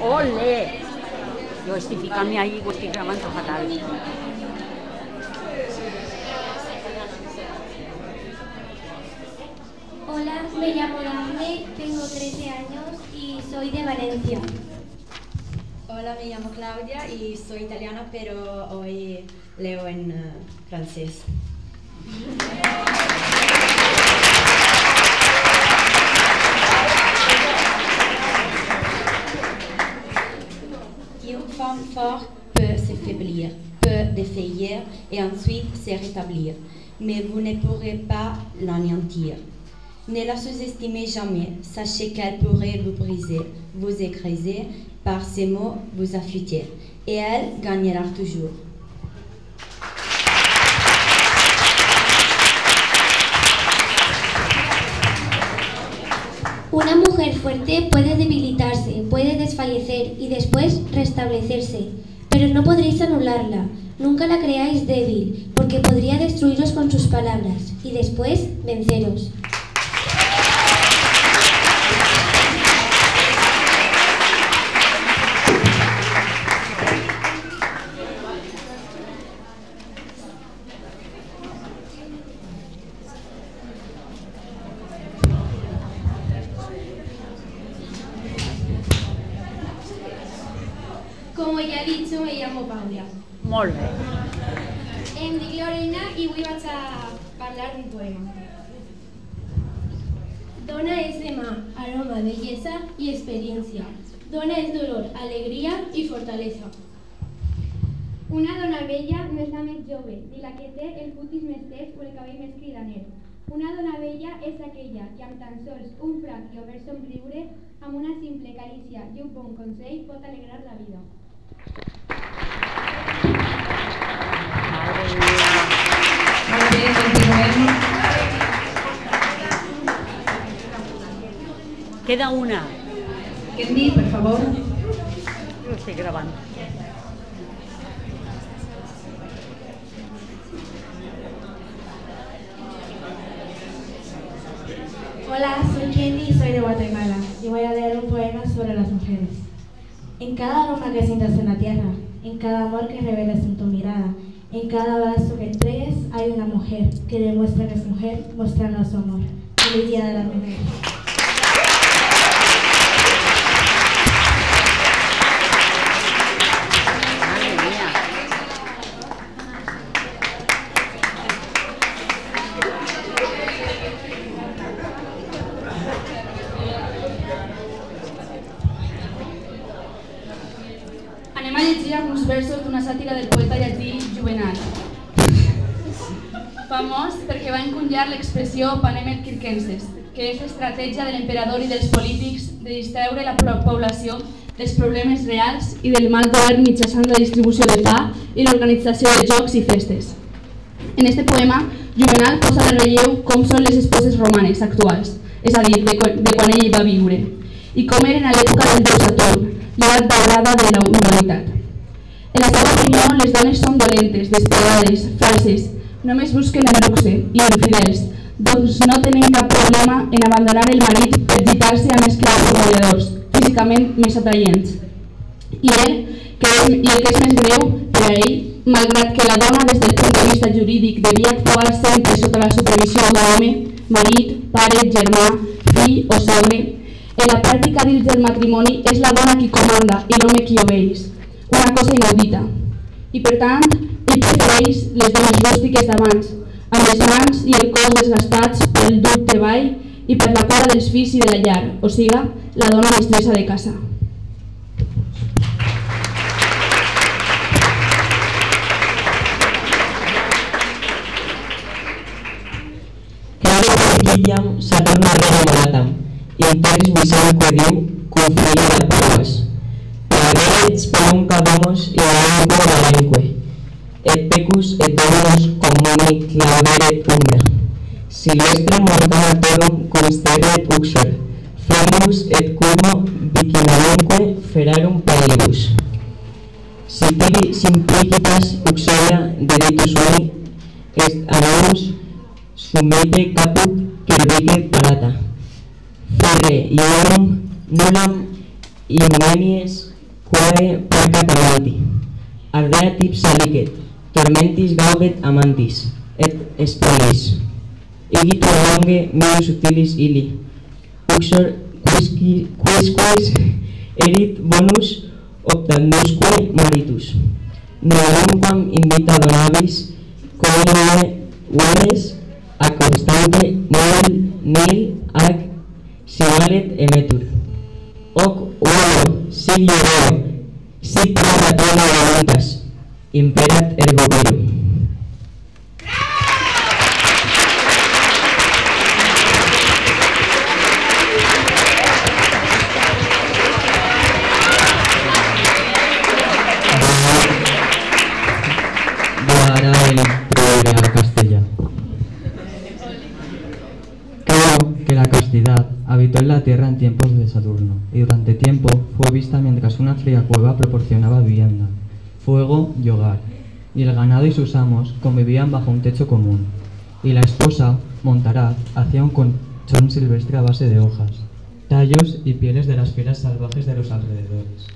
Ole! Jo estic ficant-me ahí i ho estic gravant fatal. Hola, me llamo Dafne, tengo 13 años y soy de Valencia. Hola, me llamo Claudia y soy italiana, pero hoy leo en francés. Une femme forte peut s'affaiblir, peut défaillir et ensuite se rétablir, mais vous ne pourrez pas l'anéantir. Ne la sous-estimez jamais, sachez qu'elle pourrait vous briser, vous écraser, par ses mots vous affûter, et elle gagnera toujours. Una mujer fuerte puede debilitarse, puede desfallecer y después restablecerse, pero no podréis anularla. Nunca la creáis débil, porque podría destruiros con sus palabras y después venceros. Como ya he dicho, me llamo Paula. Molt bé. Em dic Lorena i avui vaig a parlar d'un poema. Dona és demà, aroma, bellesa i experiència. Dona és dolor, alegria i fortalesa. Una dona vella no és la més jove, ni la que té el cutis més tès o el cabell més cridaner. Una dona vella és aquella que amb tan sols un franc i obert somriure, amb una simple carícia i un bon consell pot alegrar la vida. Molt bé, continuem. Queda una. Kendi, per favor. Jo estic gravant. Hola, soy Kendi y soy de Guatemala y voy a leer un poema sobre las mujeres. En cada aroma que sientas en la tierra, en cada amor que reveles en tu mirada, en cada abrazo que entregues, hay una mujer que demuestra que es mujer, mostrando su amor. Feliz Día de la Mujer. Anem a llegir alguns versos d'una sàtira del poeta llatí Juvenal. Famós perquè va encunyar l'expressió panem et circenses, que és l'estratègia de l'emperador i dels polítics de distreure la població dels problemes reals i del mal govern mitjançant la distribució de pa i l'organització de jocs i festes. En este poema, Juvenal posa de relleu com són les esposes romanes actuals, és a dir, de quan ell va viure, i com eren a l'època del déu Saturn, l'edat daurada de la humanitat. En la seva opinió, les dones són dolentes, despiadades, falses, només busquen el luxe i infidels, doncs no tenen cap problema en abandonar el marit per gitar-se amb esclaus treballadors, físicament més atraients. I el que és més greu per a ell, malgrat que la dona des del punt de vista jurídic devia actuar sempre sota la supervisió d'un home, marit, pare, germà, fill o sogre, en la pràctica dins del matrimoni és la dona qui comanda i l'home qui obeeix, una cosa inaudita. I per tant, ell prefereix les dones rústiques d'abans, amb les mans i el cos desgastats pel dur treball i per la cura dels fills i de la llar, o siga, la dona mestressa de casa. Claro Porquilla Saturn Arrega Morata, Interis Vicente Diu, Confia de Pauas. Pagarets Pelunca Vamos y Alenco Valenque. Et pecus et dominus communi clauderet umbra. Silvestre mortana torum consterret uxor. Flamus et culmo vicinalenque ferarum paelibus. Sitiri simplicitas uxoria deditus uni est anamus sumete caput cervice parata. Ferre iorum nullam invenies quae parca camanti, ardea tipsa licet, tormentis gaudet amantis, et spolis. Igitur longe meus utilis illi, uxor quisquis erit bonus optandusque maritus. Nullamquam invita donabis, coelum venes a constante nil ac sivalet emetur. Hoc uolo sigio deo, sit ratona voluntas, imperat ergo virum. Habitó en la tierra en tiempos de Saturno, y durante tiempo fue vista mientras una fría cueva proporcionaba vivienda, fuego y hogar, y el ganado y sus amos convivían bajo un techo común, y la esposa, Montaraz, hacía un colchón silvestre a base de hojas, tallos y pieles de las fieras salvajes de los alrededores.